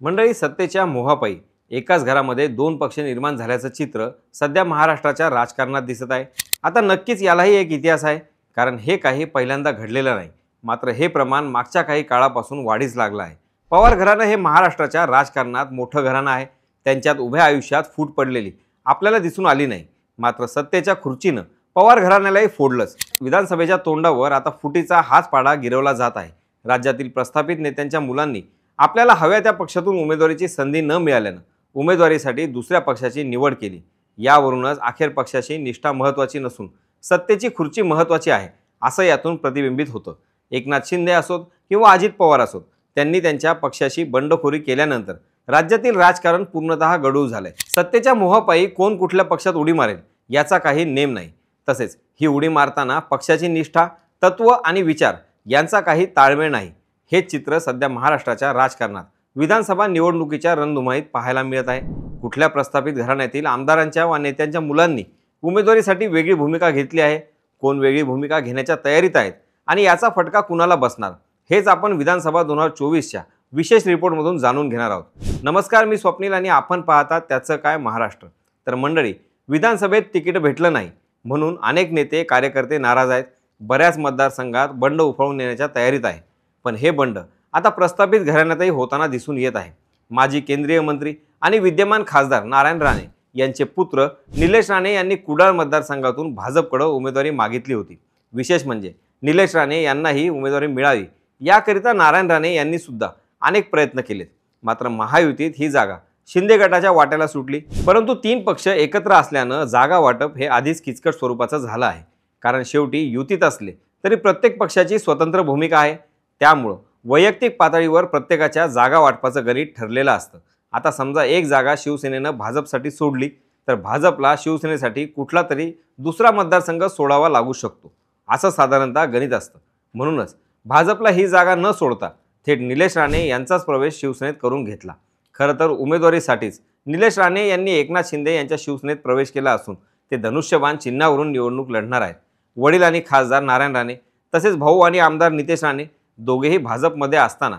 मंडळी, सत्तेच्या मोहापायी एकाच घरामध्ये दोन पक्ष निर्माण झाल्याचं चित्र सध्या महाराष्ट्राच्या राजकारणात दिसत आहे. आता नक्कीच यालाही एक इतिहास आहे, कारण हे काही पहिल्यांदा घडलेलं नाही. मात्र हे प्रमाण मागच्या काही काळापासून वाढीस लागलं आहे. पवार घराणं हे महाराष्ट्राच्या राजकारणात मोठं घराणं आहे. त्यांच्यात उभ्या आयुष्यात फूट पडलेली आपल्याला दिसून आली नाही. मात्र सत्तेच्या खुर्चीनं पवार घराण्यालाही फोडलंच. विधानसभेच्या तोंडावर आता फुटीचा हाच पाडा गिरवला जात आहे. राज्यातील प्रस्थापित नेत्यांच्या मुलांनी आपल्याला हव्या त्या पक्षातून उमेदवारीची संधी न मिळाल्यानं उमेदवारीसाठी दुसऱ्या पक्षाची निवड केली. यावरूनच अखेर पक्षाची निष्ठा महत्त्वाची नसून सत्तेची खुर्ची महत्त्वाची आहे, असं यातून प्रतिबिंबित होतं. एकनाथ शिंदे असोत किंवा अजित पवार असोत, त्यांनी त्यांच्या पक्षाशी बंडखोरी केल्यानंतर राज्यातील राजकारण पूर्णतः गढूळ झालंय. सत्तेच्या मोहापायी कोण कुठल्या पक्षात उडी मारेल याचा काही नेम नाही. तसेच ही उडी मारताना पक्षाची निष्ठा, तत्व आणि विचार यांचा काही ताळमेळ नाही. हे चित्र सध्या महाराष्ट्राच्या राजकारणात विधानसभा निवडणुकीच्या रणधुमाळीत पाहायला मिळत आहे. कुठल्या प्रस्थापित घराण्यातील आमदारांच्या व नेत्यांच्या मुलांनी उमेदवारीसाठी वेगळी भूमिका घेतली आहे, कोण वेगळी भूमिका घेण्याच्या तयारीत आहेत आणि याचा फटका कुणाला बसणार, हेच आपण विधानसभा 2024च्या विशेष रिपोर्टमधून जाणून घेणार आहोत. नमस्कार, मी स्वप्नील आणि आपण पाहतात त्याचं काय महाराष्ट्र. तर मंडळी, विधानसभेत तिकीट भेटलं नाही म्हणून अनेक नेते कार्यकर्ते नाराज आहेत. बऱ्याच मतदारसंघात बंड उफाळून नेण्याच्या तयारीत आहे. पण हे बंड आता प्रस्थापित घराण्यातही होताना दिसून येत आहे. माजी केंद्रीय मंत्री आणि विद्यमान खासदार नारायण राणे यांचे पुत्र निलेश राणे यांनी कुडाळ मतदारसंघातून भाजपकडे उमेदवारी मागितली होती. विशेष म्हणजे निलेश राणे यांनाही उमेदवारी मिळावी याकरिता नारायण राणे यांनी सुद्धा अनेक प्रयत्न केलेत. मात्र महायुतीत ही जागा शिंदे गटाच्या वाट्याला सुटली. परंतु तीन पक्ष एकत्र असल्यानं जागा वाटप हे आधीच किचकट स्वरूपाचं झालं आहे. कारण शेवटी युतीत असले तरी प्रत्येक पक्षाची स्वतंत्र भूमिका आहे. त्यामुळं वैयक्तिक पातळीवर प्रत्येकाच्या जागा वाटपाचं गणित ठरलेलं असतं. आता समजा एक जागा शिवसेनेनं भाजपसाठी सोडली तर भाजपला शिवसेनेसाठी कुठला तरी दुसरा मतदारसंघ सोडावा लागू शकतो, असं साधारणतः गणित असतं. म्हणूनच भाजपला ही जागा न सोडता थेट निलेश राणे यांचाच प्रवेश शिवसेनेत करून घेतला. खरं तर उमेदवारीसाठीच निलेश राणे यांनी एकनाथ शिंदे यांच्या शिवसेनेत प्रवेश केला असून ते धनुष्यबाण चिन्हावरून निवडणूक लढणार आहेत. वडील आणि खासदार नारायण राणे तसेच भाऊ आणि आमदार नितेश राणे दोघेही भाजपमध्ये असताना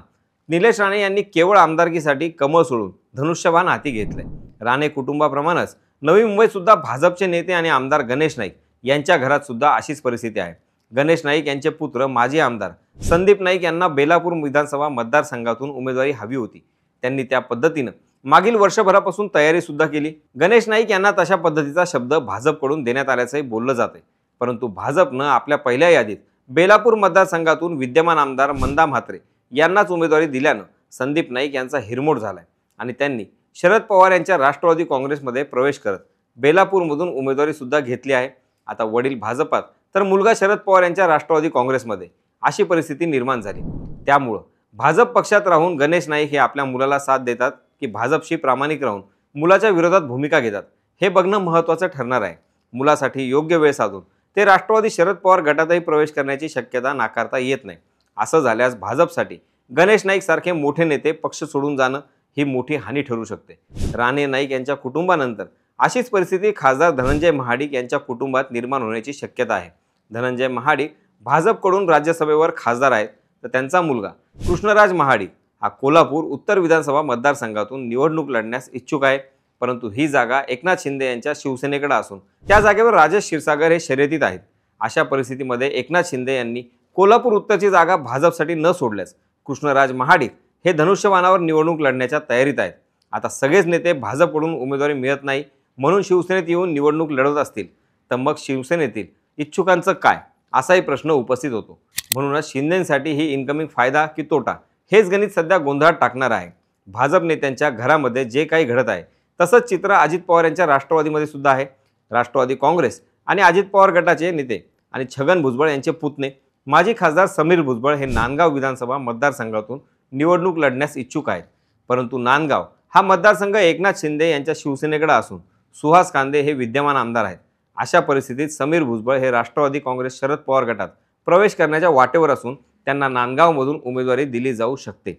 निलेश राणे यांनी केवळ आमदारकीसाठी कमळ सोडून धनुष्यबाण हाती घेतले. राणे कुटुंबाप्रमाणेच नवी मुंबईत सुद्धा भाजपचे नेते आणि आमदार गणेश नाईक यांच्या घरात सुद्धा अशीच परिस्थिती आहे. गणेश नाईक यांचे पुत्र माजी आमदार संदीप नाईक यांना बेलापूर विधानसभा मतदारसंघातून उमेदवारी हवी होती. त्यांनी त्या पद्धतीनं मागील वर्षभरापासून तयारी सुद्धा केली. गणेश नाईक यांना तशा पद्धतीचा शब्द भाजपकडून देण्यात आल्याचंही बोललं जाते. परंतु भाजपनं आपल्या पहिल्या यादीत बेलापूर मतदारसंघातून विद्यमान आमदार मंदा म्हात्रे यांनाच उमेदवारी दिल्यानं संदीप नाईक यांचा हिरमोड झालाय आणि त्यांनी शरद पवार यांच्या राष्ट्रवादी काँग्रेसमध्ये प्रवेश करत बेलापूरमधून उमेदवारी सुद्धा घेतली आहे. आता वडील भाजपात तर मुलगा शरद पवार यांच्या राष्ट्रवादी काँग्रेसमध्ये, अशी परिस्थिती निर्माण झाली. त्यामुळं भाजप पक्षात राहून गणेश नाईक हे आपल्या मुलाला साथ देतात की भाजपशी प्रामाणिक राहून मुलाच्या विरोधात भूमिका घेतात, हे बघणं महत्त्वाचं ठरणार आहे. मुलासाठी योग्य वेळ साधून ते राष्ट्रवादी शरद पवार गटातही प्रवेश करण्याची शक्यता नाकारता येत नाही. असं झाल्यास भाजपसाठी गणेश नाईक सारखे मोठे नेते पक्ष सोडून जाणं ही मोठी हानी ठरू शकते. राणे नाईक यांच्या कुटुंबानंतर अशीच परिस्थिती खासदार धनंजय महाडिक यांच्या कुटुंबात निर्माण होण्याची शक्यता आहे. धनंजय महाडिक भाजपकडून राज्यसभेवर खासदार आहेत, तर त्यांचा मुलगा कृष्णराज महाडिक हा कोल्हापूर उत्तर विधानसभा मतदारसंघातून निवडणूक लढण्यास इच्छुक आहे. परंतु ही जागा एकनाथ शिंदे यांच्या शिवसेनेकडे असून त्या जागेवर राजेश क्षीरसागर हे शर्यतीत आहेत. अशा परिस्थितीमध्ये एकनाथ शिंदे यांनी कोल्हापूर उत्तरची जागा भाजपसाठी न सोडल्यास कृष्णराज महाडिक हे धनुष्यबाणावर निवडणूक लढण्याच्या तयारीत आहेत. आता सगळेच नेते भाजपकडून उमेदवारी मिळत नाही म्हणून शिवसेनेत येऊन निवडणूक लढवत असतील तर मग शिवसेनेतील इच्छुकांचं काय, असाही प्रश्न उपस्थित होतो. म्हणूनच शिंदेंसाठी ही इन्कमिंग फायदा की तोटा, हेच गणित सध्या गोंधळात टाकणार आहे. भाजप नेत्यांच्या घरामध्ये जे काही घडत आहे तसंच चित्र अजित पवार यांच्या राष्ट्रवादीमध्ये सुद्धा आहे. राष्ट्रवादी काँग्रेस आणि अजित पवार गटाचे नेते आणि छगन भुजबळ यांचे पुतणे माजी खासदार समीर भुजबळ हे नांदगाव विधानसभा मतदारसंघातून निवडणूक लढण्यास इच्छुक आहेत. परंतु नांदगाव हा मतदारसंघ एकनाथ शिंदे यांच्या शिवसेनेकडे असून सुहास कांदे हे विद्यमान आमदार आहेत. अशा परिस्थितीत समीर भुजबळ हे राष्ट्रवादी काँग्रेस शरद पवार गटात प्रवेश करण्याच्या वाटेवर असून त्यांना नांदगावमधून उमेदवारी दिली जाऊ शकते.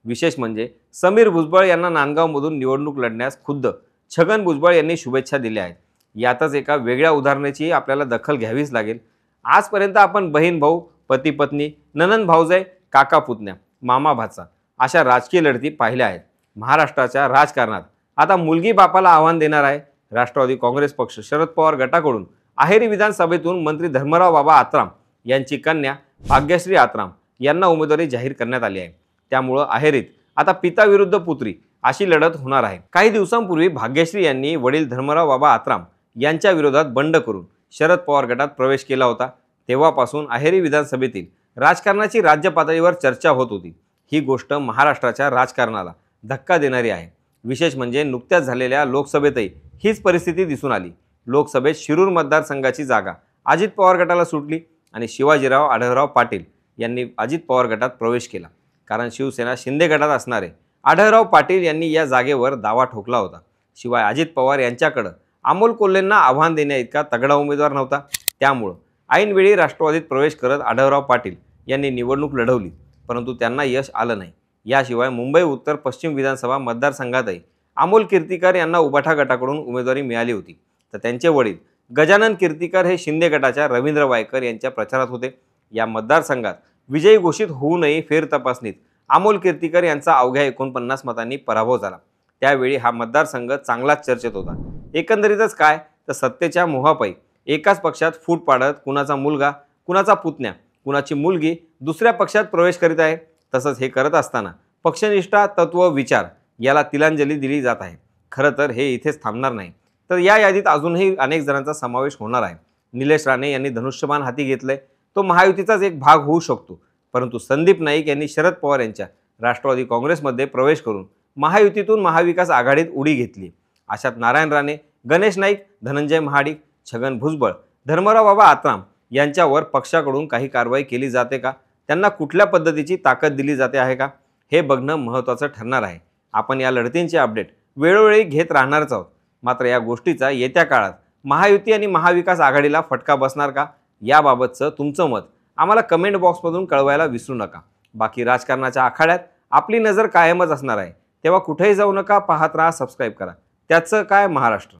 विशेष म्हणजे समीर भुजबळ यांना नांदगावमधून निवडणूक लढण्यास खुद्द छगन भुजबळ यांनी शुभेच्छा दिल्या आहेत. यातच एका वेगळ्या उदाहरणाची आपल्याला दखल घ्यावीच लागेल. आजपर्यंत आपण बहीण भाऊ, पती पत्नी, ननंद भाऊजाई, काका पुतण्या, मामा भाचा अशा राजकीय लढती पाहिल्या आहेत. महाराष्ट्राच्या राजकारणात आता मुलगी बापाला आव्हान देणार आहे. राष्ट्रवादी काँग्रेस पक्ष शरद पवार गटाकडून अहेरी विधानसभेतून मंत्री धर्मराव बाबा आत्राम यांची कन्या भाग्यश्री आत्राम यांना उमेदवारी जाहीर करण्यात आली आहे. त्यामुळं अहेरीत आता पिता विरुद्ध पुत्री अशी लढत होणार आहे. काही दिवसांपूर्वी भाग्यश्री यांनी वडील धर्मराव बाबा आत्राम यांच्या विरोधात बंड करून शरद पवार गटात प्रवेश केला होता. तेव्हापासून अहेरी विधानसभेतील राजकारणाची राज्य पातळीवर चर्चा होत होती. ही गोष्ट महाराष्ट्राच्या राजकारणाला धक्का देणारी आहे. विशेष म्हणजे नुकत्याच झालेल्या लोकसभेतही हीच परिस्थिती दिसून आली. लोकसभेत शिरूर मतदारसंघाची जागा अजित पवार गटाला सुटली आणि शिवाजीराव आढळराव पाटील यांनी अजित पवार गटात प्रवेश केला. कारण शिवसेना शिंदे गटात असणारे आढळराव पाटील यांनी या जागेवर दावा ठोकला होता. शिवाय अजित पवार यांच्याकडे अमोल कोल्हेंना आव्हान देण्याइतका तगडा उमेदवार नव्हता. त्यामुळं ऐनवेळी राष्ट्रवादीत प्रवेश करत आढळराव पाटील यांनी निवडणूक लढवली, परंतु त्यांना यश आलं नाही. याशिवाय मुंबई उत्तर पश्चिम विधानसभा मतदारसंघातही अमोल कीर्तीकर यांना उबाठा गटाकडून उमेदवारी मिळाली होती. तर त्यांचे वडील गजानन कीर्तीकर हे शिंदे गटाच्या रवींद्र वायकर यांच्या प्रचारात होते. या मतदारसंघात विजयी घोषित होऊनही फेरतपासणीत अमोल कीर्तीकर यांचा अवघ्या 49 मतांनी पराभव झाला. त्यावेळी हा मतदारसंघ चांगलाच चर्चेत होता. एकंदरीतच काय तर सत्तेच्या मोहापायी एकाच पक्षात फूट पाडत कुणाचा मुलगा, कुणाचा पुतण्या, कुणाची मुलगी दुसऱ्या पक्षात प्रवेश करीत आहे. तसंच हे करत असताना पक्षनिष्ठा, तत्व, विचार याला तिलांजली दिली जात आहे. खरं तर हे इथेच थांबणार नाही, तर या यादीत अजूनही अनेक जणांचा समावेश होणार आहे. निलेश राणे यांनी धनुष्यबाण हाती घेतलंय. तो महायुतीचाच एक भाग होऊ शकतो. परंतु संदीप नाईक यांनी शरद पवार यांच्या राष्ट्रवादी काँग्रेसमध्ये प्रवेश करून महायुतीतून महाविकास आघाडीत उडी घेतली. अशात नारायण राणे, गणेश नाईक, धनंजय महाडिक, छगन भुजबळ, धर्मराव बाबा आत्राम यांच्यावर पक्षाकडून काही कारवाई केली जाते का? त्यांना कुठल्या पद्धतीची ताकद दिली जाते आहे का? हे बघणं महत्त्वाचं ठरणार आहे. आपण या लढतींचे अपडेट वेळोवेळी घेत राहणारच आहोत. मात्र या गोष्टीचा येत्या काळात महायुती आणि महाविकास आघाडीला फटका बसणार का, याबाबतचं तुमचं मत आम्हाला कमेंट बॉक्समधून कळवायला विसरू नका. बाकी राजकारणाच्या आखाड्यात आपली नजर कायमच असणार आहे. तेव्हा कुठेही जाऊ नका, पाहत राहा, सबस्क्राईब करा. त्याचं काय महाराष्ट्र.